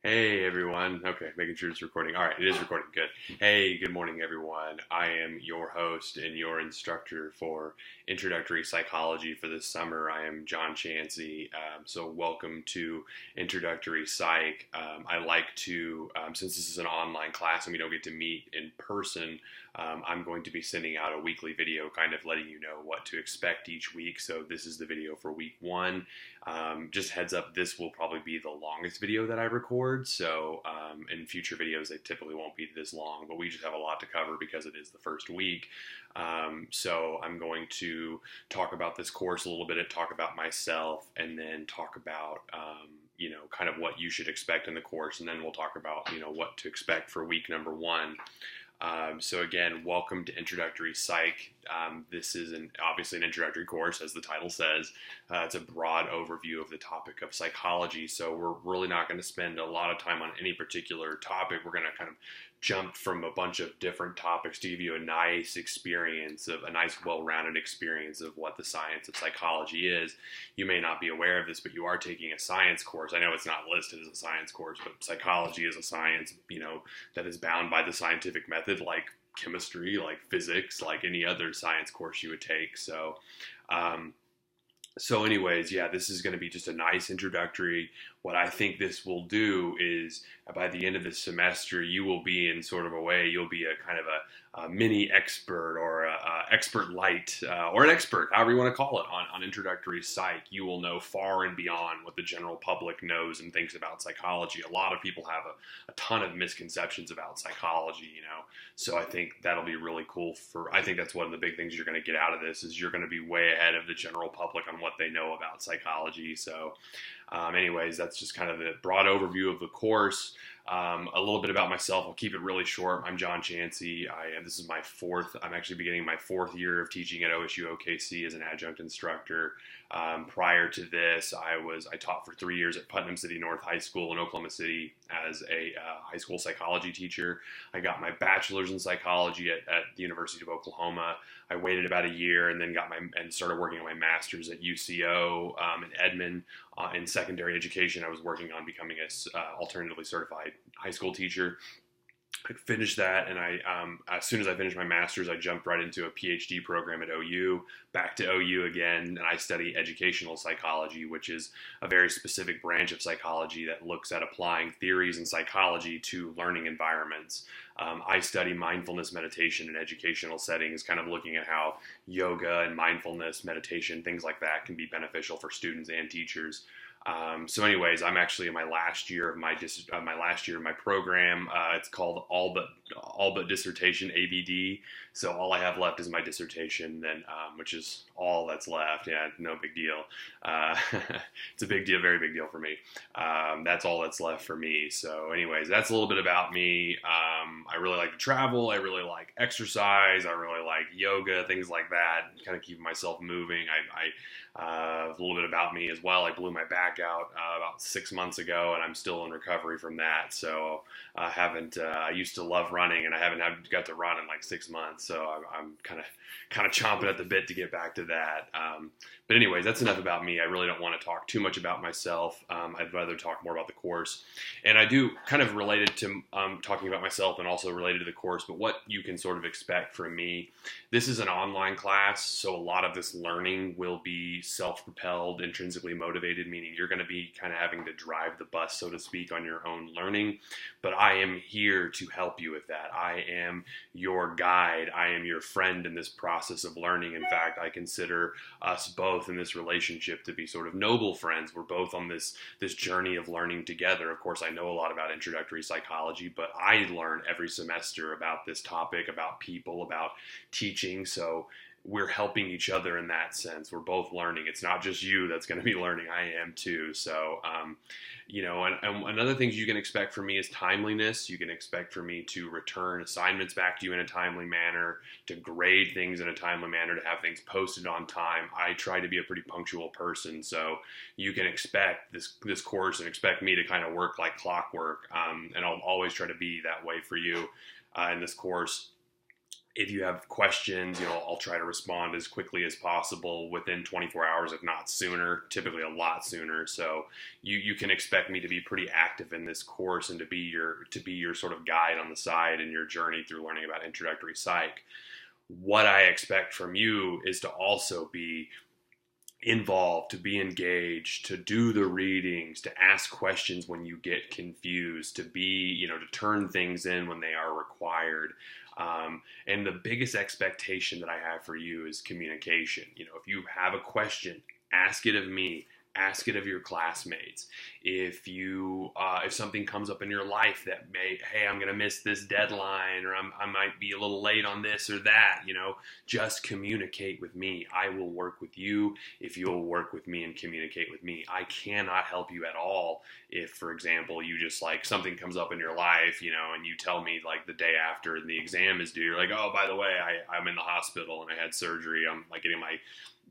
Hey everyone. Okay, making sure it's recording. All right, it is recording. Good. Hey, good morning everyone. I am your host and your instructor for introductory psychology for this summer. I am John Chansey. So welcome to Introductory Psych. I like to, since this is an online class and we don't get to meet in person, I'm going to be sending out a weekly video kind of letting you know what to expect each week. So this is the video for week one. Just heads up, this will probably be the longest video that I record. So in future videos, they typically won't be this long, but we just have a lot to cover because it is the first week. So I'm going to talk about this course a little bit, talk about myself, and then talk about kind of what you should expect in the course, and then we'll talk about what to expect for week number one. So again, welcome to Introductory Psych. This is obviously an introductory course, as the title says. It's a broad overview of the topic of psychology, so we're really not going to spend a lot of time on any particular topic. We're going to kind of jump from a bunch of different topics to give you a nice well-rounded experience of what the science of psychology is. You may not be aware of this, but you are taking a science course. I know it's not listed as a science course, but psychology is a science, that is bound by the scientific method, like chemistry, like physics, like any other science course you would take. So anyways, yeah, this is going to be just a nice introductory. What I think this will do is by the end of the semester, you will be in sort of a way, you'll be a kind of a mini expert or a expert light or an expert, however you want to call it, on introductory psych. You will know far and beyond what the general public knows and thinks about psychology. A lot of people have a ton of misconceptions about psychology, so I think that'll be really cool. I think that's one of the big things you're going to get out of this is you're going to be way ahead of the general public on what they know about psychology. So anyways, that's just kind of the broad overview of the course. A little bit about myself. I'll keep it really short. I'm John Chansey. I'm actually beginning my fourth year of teaching at OSU OKC as an adjunct instructor. Prior to this, I taught for 3 years at Putnam City North High School in Oklahoma City as a high school psychology teacher. I got my bachelor's in psychology at the University of Oklahoma. I waited about a year and then started working on my master's at UCO in Edmond in secondary education. I was working on becoming a alternatively certified high school teacher. I finished that, and as soon as I finished my master's, I jumped right into a PhD program at OU, back to OU again, and I study educational psychology, which is a very specific branch of psychology that looks at applying theories in psychology to learning environments. I study mindfulness meditation in educational settings, kind of looking at how yoga and mindfulness meditation, things like that, can be beneficial for students and teachers. So anyways, I'm actually in my last year of my program. It's called all but dissertation, ABD. So all I have left is my dissertation, then which is all that's left. Yeah, no big deal. It's a big deal, very big deal for me. That's all that's left for me. So anyways, that's a little bit about me. I really like to travel. I really like exercise. I really like yoga, things like that. Kind of keeping myself moving. A little bit about me as well. I blew my back out about 6 months ago, and I'm still in recovery from that. So I used to love running, and I haven't got to run in like 6 months. So I'm kind of chomping at the bit to get back to that. But anyways, that's enough about me. I really don't want to talk too much about myself. I'd rather talk more about the course. And I do kind of related to talking about myself and also related to the course, but what you can sort of expect from me. This is an online class, so a lot of this learning will be self-propelled, intrinsically motivated, meaning you're going to be kind of having to drive the bus, so to speak, on your own learning. But I am here to help you with that. I am your guide. I am your friend in this process of learning. In fact, I consider us both in this relationship to be sort of noble friends. We're both on this journey of learning together. Of course, I know a lot about introductory psychology, but I learn every semester about this topic, about people, about teaching. So we're helping each other in that sense. We're both learning. It's not just you that's going to be learning. I am too. So, and another thing you can expect from me is timeliness. You can expect for me to return assignments back to you in a timely manner, to grade things in a timely manner, to have things posted on time. I try to be a pretty punctual person. So you can expect this course and expect me to kind of work like clockwork. And I'll always try to be that way for you in this course. If you have questions, I'll try to respond as quickly as possible within 24 hours, if not sooner, typically a lot sooner. So you can expect me to be pretty active in this course and to be your sort of guide on the side in your journey through learning about introductory psych. What I expect from you is to also be involved, to be engaged, to do the readings, to ask questions when you get confused, to be, to turn things in when they are required. And the biggest expectation that I have for you is communication. If you have a question, ask it of me. Ask it of your classmates. If something comes up in your life that hey, I'm going to miss this deadline, or I might be a little late on this or that, just communicate with me. I will work with you if you'll work with me and communicate with me. I cannot help you at all if, for example, you just something comes up in your life, and you tell me the day after the exam is due, you're like, oh, by the way, I'm in the hospital and I had surgery. I'm getting my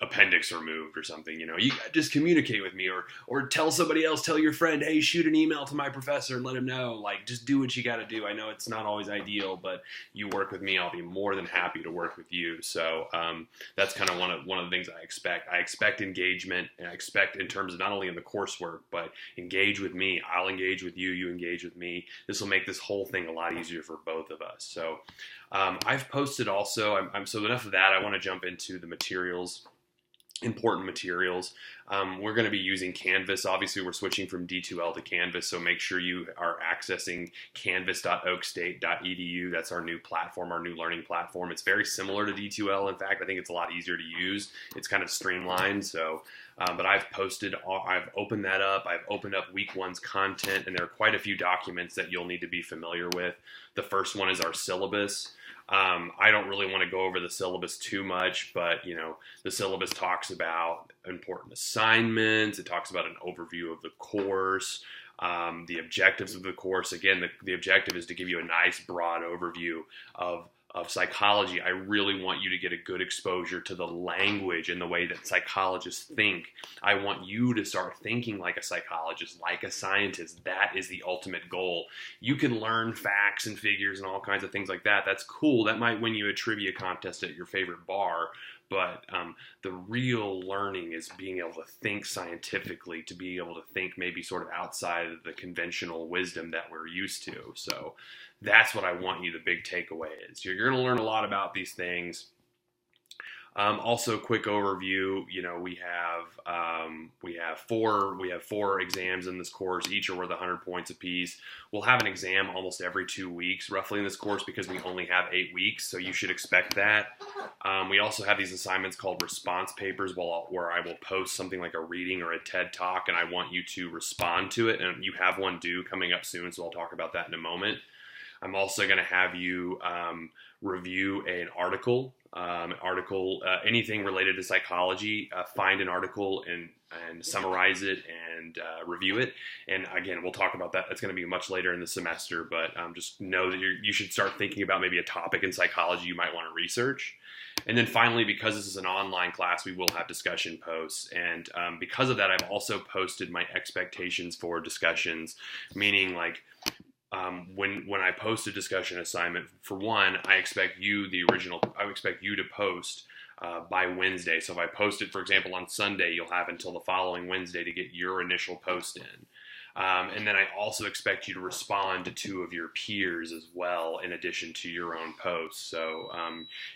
appendix removed or something. You just communicate with me, or tell somebody else, tell your friend, hey, shoot an email to my professor and let him know. Just do what you got to do. I know it's not always ideal, but you work with me, I'll be more than happy to work with you. So that's kind of one of the things I expect. I expect engagement, and I expect in terms of not only in the coursework, but engage with me. I'll engage with you, you engage with me. This will make this whole thing a lot easier for both of us. So I've posted also, so enough of that. I want to jump into the materials. Important materials. We're going to be using Canvas. Obviously, we're switching from D2L to Canvas, so make sure you are accessing canvas.oakstate.edu. That's our new platform, our new learning platform. It's very similar to D2L. In fact, I think it's a lot easier to use. It's kind of streamlined. So, but I've opened that up. I've opened up week one's content, and there are quite a few documents that you'll need to be familiar with. The first one is our syllabus. I don't really want to go over the syllabus too much, but, the syllabus talks about important assignments. It talks about an overview of the course, the objectives of the course. Again, the objective is to give you a nice broad overview of psychology. I really want you to get a good exposure to the language and the way that psychologists think. I want you to start thinking like a psychologist, like a scientist. That is the ultimate goal. You can learn facts and figures and all kinds of things like that. That's cool. That might win you a trivia contest at your favorite bar. But the real learning is being able to think scientifically, to be able to think maybe sort of outside of the conventional wisdom that we're used to. So that's what I want you, the big takeaway is. You're going to learn a lot about these things. Also, quick overview. We have four exams in this course. Each are worth 100 points apiece. We'll have an exam almost every 2 weeks, roughly, in this course because we only have 8 weeks. So you should expect that. We also have these assignments called response papers, where I will post something like a reading or a TED Talk, and I want you to respond to it. And you have one due coming up soon, so I'll talk about that in a moment. I'm also going to have you review an article. Anything related to psychology, find an article and summarize it and review it. And again, we'll talk about that. That's going to be much later in the semester, but just know that you should start thinking about maybe a topic in psychology you might want to research. And then finally, because this is an online class, we will have discussion posts. And because of that, I've also posted my expectations for discussions, meaning when I post a discussion assignment, for one, I expect you to post by Wednesday. So if I post it, for example, on Sunday, you'll have until the following Wednesday to get your initial post in. And then I also expect you to respond to 2 of your peers as well, in addition to your own posts. So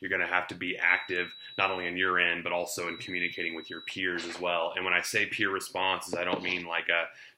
you're going to have to be active, not only on your end, but also in communicating with your peers as well. And when I say peer responses, I don't mean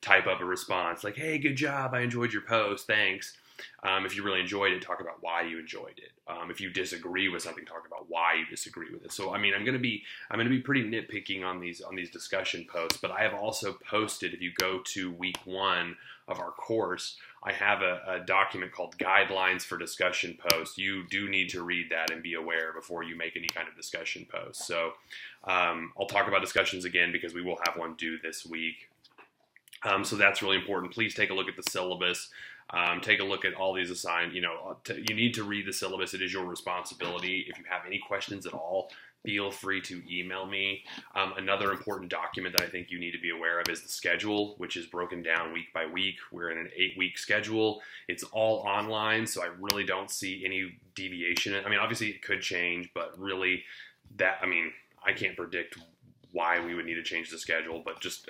type up a response like, hey, good job, I enjoyed your post, thanks. If you really enjoyed it, talk about why you enjoyed it. If you disagree with something, talk about why you disagree with it. So, I'm going to be pretty nitpicking on these discussion posts, but I have also posted, if you go to week 1 of our course, I have a document called Guidelines for Discussion Posts. You do need to read that and be aware before you make any kind of discussion post. So, I'll talk about discussions again because we will have one due this week. So that's really important. Please take a look at the syllabus. Take a look at all these assigned, you need to read the syllabus. It is your responsibility. If you have any questions at all, feel free to email me. Another important document that I think you need to be aware of is the schedule, which is broken down week by week. We're in an 8-week schedule. It's all online, so I really don't see any deviation. I mean, obviously it could change, but really I can't predict why we would need to change the schedule, but just,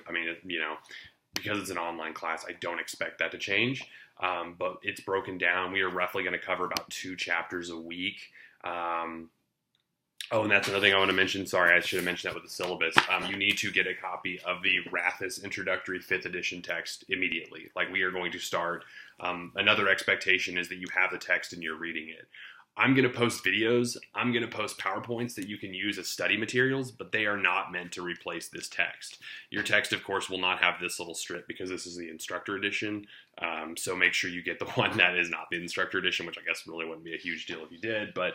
because it's an online class, I don't expect that to change. But it's broken down. We are roughly going to cover about 2 chapters a week. And that's another thing I want to mention. Sorry, I should have mentioned that with the syllabus. You need to get a copy of the Rathis Introductory 5th edition text immediately. Like, we are going to start. Another expectation is that you have the text and you're reading it. I'm going to post videos. I'm going to post PowerPoints that you can use as study materials, but they are not meant to replace this text. Your text, of course, will not have this little strip because this is the instructor edition. So make sure you get the one that is not the instructor edition, which I guess really wouldn't be a huge deal if you did, but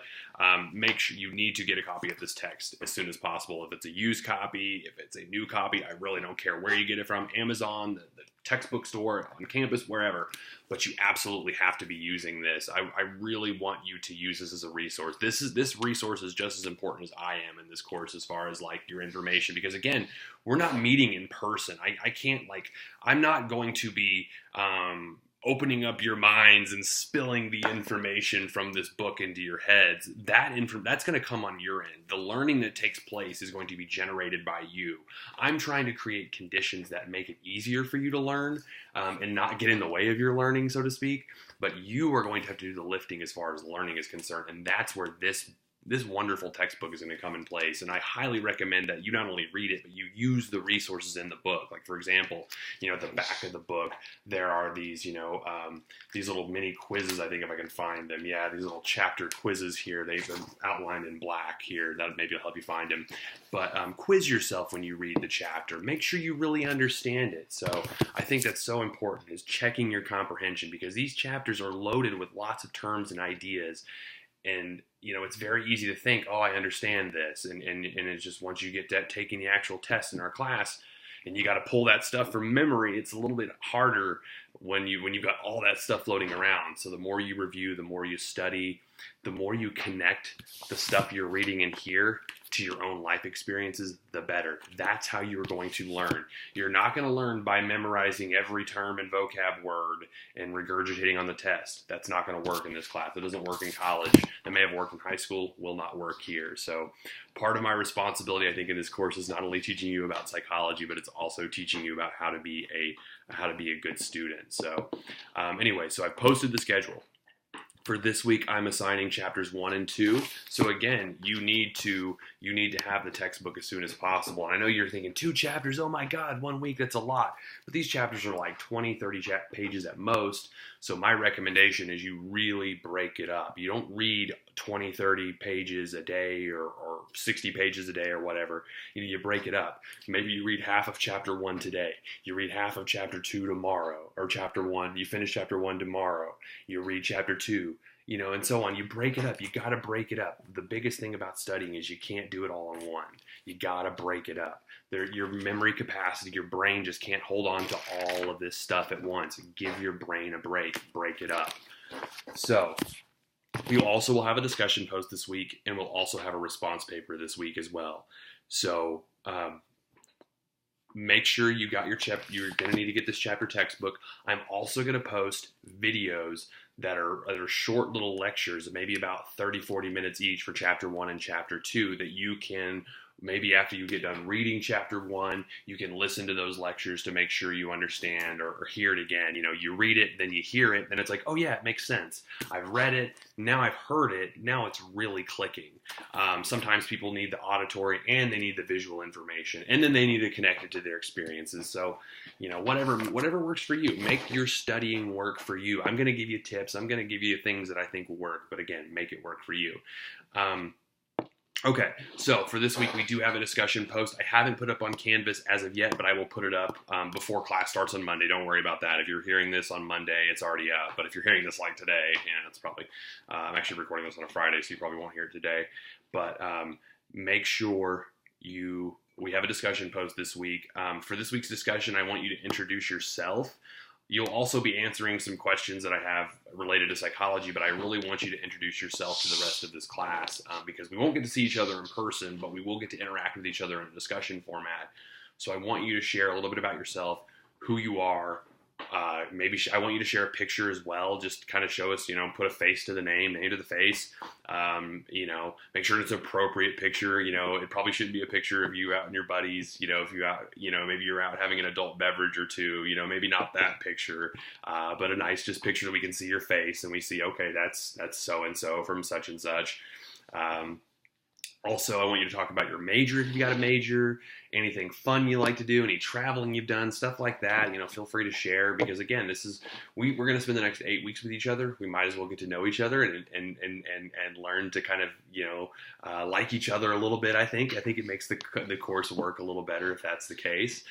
make sure you need to get a copy of this text as soon as possible. If it's a used copy, if it's a new copy, I really don't care where you get it from, Amazon, the textbook store, on campus, wherever, but you absolutely have to be using this. I really want you to use this as a resource. This resource is just as important as I am in this course as far as like your information, because again, we're not meeting in person. I can't, I'm not going to be opening up your minds and spilling the information from this book into your heads. That's going to come on your end. The learning that takes place is going to be generated by you. I'm trying to create conditions that make it easier for you to learn and not get in the way of your learning, so to speak. But you are going to have to do the lifting as far as learning is concerned, and that's where this wonderful textbook is going to come in place. And I highly recommend that you not only read it, but you use the resources in the book. Like, for example, at the back of the book, there are these, these little mini quizzes. I think if I can find them. Yeah, these little chapter quizzes here. They've been outlined in black here. That maybe will help you find them. But quiz yourself when you read the chapter. Make sure you really understand it. So I think that's so important, is checking your comprehension, because these chapters are loaded with lots of terms and ideas. And, it's very easy to think, oh, I understand this. And it's just, once you get taking the actual test in our class and you got to pull that stuff from memory, it's a little bit harder when you've got all that stuff floating around. So the more you review, the more you study, the more you connect the stuff you're reading in here to your own life experiences, the better. That's how you're going to learn. You're not going to learn by memorizing every term and vocab word and regurgitating on the test. That's not going to work in this class. It doesn't work in college. It may have worked in high school, will not work here. So part of my responsibility, I think, in this course is not only teaching you about psychology, but it's also teaching you about how to be a good student. So anyway, so I've posted the schedule. For this week, I'm assigning chapters 1 and 2. So again, you need to have the textbook as soon as possible. And I know you're thinking, 2 chapters, oh my God, 1 week, that's a lot. But these chapters are like 20, 30 pages at most. So my recommendation is you really break it up. You don't read 20, 30 pages a day or 60 pages a day or whatever. You break it up. Maybe you read half of chapter 1 today. You read half of chapter 2 tomorrow, or chapter 1. You finish chapter 1 tomorrow. You read chapter 2. And so on. You break it up. You got to break it up. The biggest thing about studying is you can't do it all in one. You got to break it up. Your memory capacity, your brain just can't hold on to all of this stuff at once. Give your brain a break. Break it up. So we also will have a discussion post this week, and we'll also have a response paper this week as well. So make sure you got your you're going to need to get this chapter textbook. I'm also going to post videos that are short little lectures, maybe about 30, 40 minutes each for chapter 1 and chapter 2, that you can, maybe after you get done reading chapter 1, you can listen to those lectures to make sure you understand or hear it again. You read it, then you hear it, then it's like, oh yeah, it makes sense. I've read it, now I've heard it, now it's really clicking. Sometimes people need the auditory and they need the visual information, and then they need to connect it to their experiences. So, whatever works for you, make your studying work for you. I'm going to give you tips. I'm going to give you things that I think will work, but again, make it work for you. Okay, so for this week, we do have a discussion post. I haven't put up on Canvas as of yet, but I will put it up before class starts on Monday. Don't worry about that. If you're hearing this on Monday, it's already up. But if you're hearing this like today, it's probably, I'm actually recording this on a Friday, so you probably won't hear it today. But make sure we have a discussion post this week. For this week's discussion, I want you to introduce yourself You'll also be answering some questions that I have related to psychology, but I really want you to introduce yourself to the rest of this class because we won't get to see each other in person, but we will get to interact with each other in a discussion format. So I want you to share a little bit about yourself, who you are. Maybe I want you to share a picture as well. Just kind of show us, put a face to the name to the face. Make sure it's an appropriate picture. It probably shouldn't be a picture of you out and your buddies. If you out, maybe you're out having an adult beverage or two. Maybe not that picture, but a nice just picture that we can see your face and we see, okay, that's so and so from such and such. Also, I want you to talk about your major if you got a major, anything fun you like to do, any traveling you've done, stuff like that. Feel free to share because again, we're going to spend the next 8 weeks with each other. We might as well get to know each other and learn to kind of like each other a little bit. I think it makes the course work a little better if that's the case.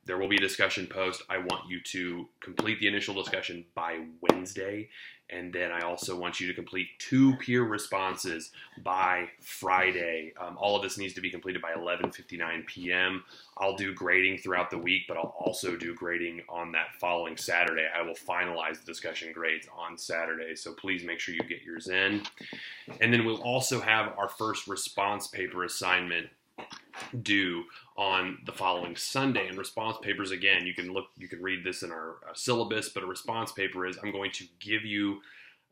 There will be a discussion post. I want you to complete the initial discussion by Wednesday. And then I also want you to complete 2 peer responses by Friday. All of this needs to be completed by 11:59 p.m. I'll do grading throughout the week, but I'll also do grading on that following Saturday. I will finalize the discussion grades on Saturday, so please make sure you get yours in. And then we'll also have our first response paper assignment due on the following Sunday. And response papers, again, you can read this in our syllabus, but a response paper is I'm going to give you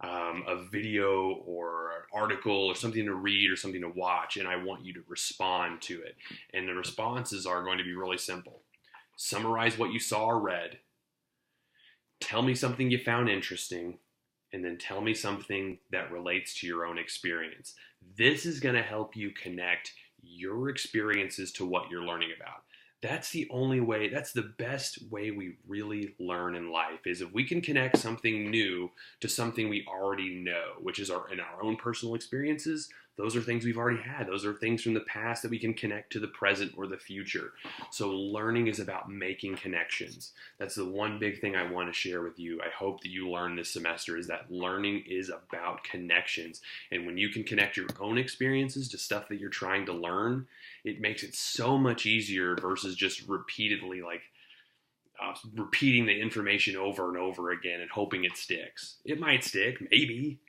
a video or an article or something to read or something to watch, and I want you to respond to it. And the responses are going to be really simple. Summarize what you saw or read. Tell me something you found interesting, and then tell me something that relates to your own experience. This is going to help you connect your experiences to what you're learning about. That's the only way, that's the best way we really learn in life, is if we can connect something new to something we already know, which is in our own personal experiences. Those are things we've already had. Those are things from the past that we can connect to the present or the future. So learning is about making connections. That's the one big thing I want to share with you. I hope that you learn this semester is that learning is about connections. And when you can connect your own experiences to stuff that you're trying to learn, it makes it so much easier versus just repeatedly repeating the information over and over again and hoping it sticks. It might stick, maybe.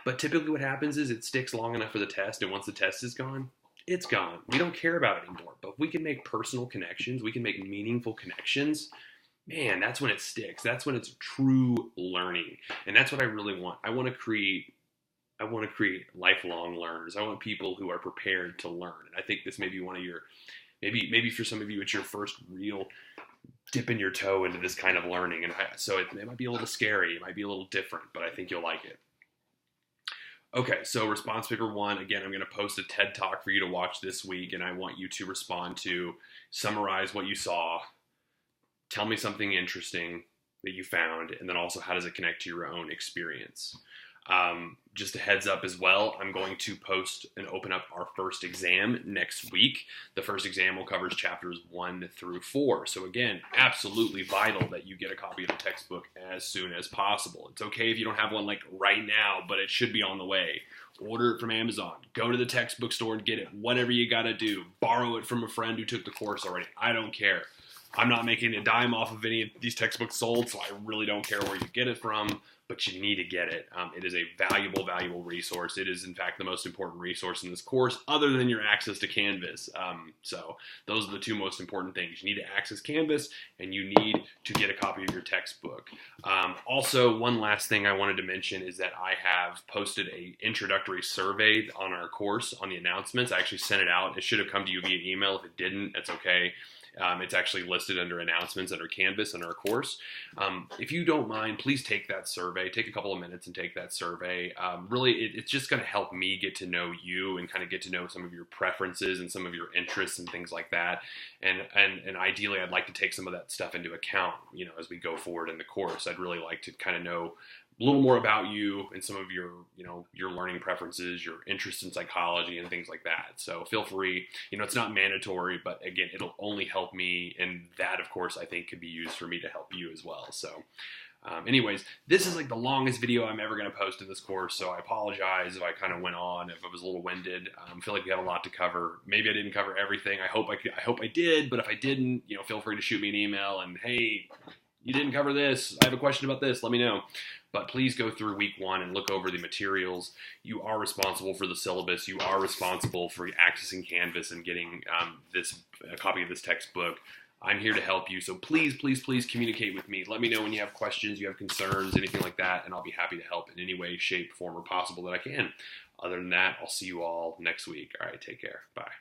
But typically what happens is it sticks long enough for the test, and once the test is gone, it's gone. We don't care about it anymore. But if we can make personal connections, we can make meaningful connections, man, that's when it sticks. That's when it's true learning. And that's what I really want. I want to create lifelong learners. I want people who are prepared to learn. And I think this may be one of your, maybe for some of you, it's your first real dipping your toe into this kind of learning. And so it might be a little scary. It might be a little different, but I think you'll like it. Okay, so response paper 1, again, I'm going to post a TED Talk for you to watch this week, and I want you to respond to, summarize what you saw, tell me something interesting that you found, and then also how does it connect to your own experience. Just a heads up as well, I'm going to post and open up our first exam next week. The first exam will cover chapters 1 through 4. So again, absolutely vital that you get a copy of the textbook as soon as possible. It's okay if you don't have one right now, but it should be on the way. Order it from Amazon. Go to the textbook store and get it. Whatever you got to do. Borrow it from a friend who took the course already. I don't care. I'm not making a dime off of any of these textbooks sold, so I really don't care where you get it from, but you need to get it. It is a valuable resource. It is, in fact, the most important resource in this course, other than your access to Canvas. So those are the 2 most important things. You need to access Canvas, and you need to get a copy of your textbook. Also, one last thing I wanted to mention is that I have posted an introductory survey on our course on the announcements. I actually sent it out. It should have come to you via email. If it didn't, that's okay. It's actually listed under announcements under Canvas in our course. If you don't mind, please take that survey. Take a couple of minutes and take that survey. Really, it's just going to help me get to know you and kind of get to know some of your preferences and some of your interests and things like that. And ideally, I'd like to take some of that stuff into account, as we go forward in the course. I'd really like to kind of know a little more about you and some of your, your learning preferences, your interest in psychology and things like that. So feel free, it's not mandatory, but again, it'll only help me. And that, of course, I think could be used for me to help you as well. So Anyways, this is like the longest video I'm ever going to post in this course, so I apologize if I kind of went on, if I was a little winded. I feel like we had a lot to cover. Maybe I didn't cover everything. I hope I did, but if I didn't, feel free to shoot me an email and, hey, you didn't cover this. I have a question about this. Let me know. But please go through week 1 and look over the materials. You are responsible for the syllabus. You are responsible for accessing Canvas and getting a copy of this textbook. I'm here to help you, so please, please, please communicate with me. Let me know when you have questions, you have concerns, anything like that, and I'll be happy to help in any way, shape, form, or possible that I can. Other than that, I'll see you all next week. All right, take care. Bye.